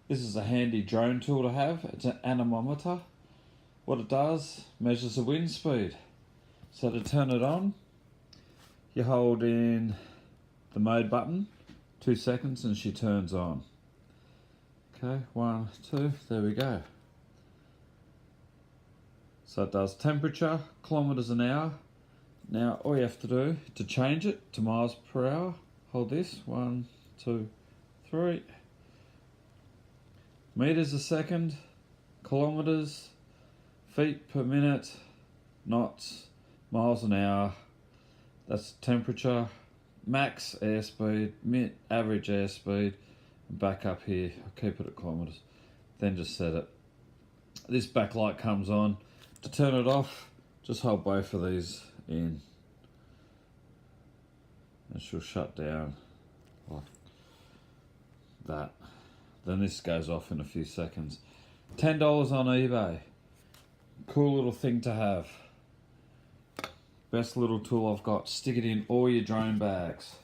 This is a handy drone tool to have. It's an anemometer. What it does, measures the wind speed. So to turn it on, you hold in the mode button, 2 seconds, and she turns on. Okay, 1, 2, there we go. So it does temperature, kilometers an hour. Now all you have to do to change it to miles per hour, hold this, 1, 2, 3. Meters a second, kilometers, feet per minute, knots, miles an hour. That's temperature, max airspeed, average airspeed, and back up here. I'll keep it at kilometers. Then just set it. This backlight comes on. To turn it off, just hold both of these in, and she'll shut down like that. Then this goes off in a few seconds. $10 on eBay. Cool little thing to have. Best little tool I've got. Stick it in all your drone bags.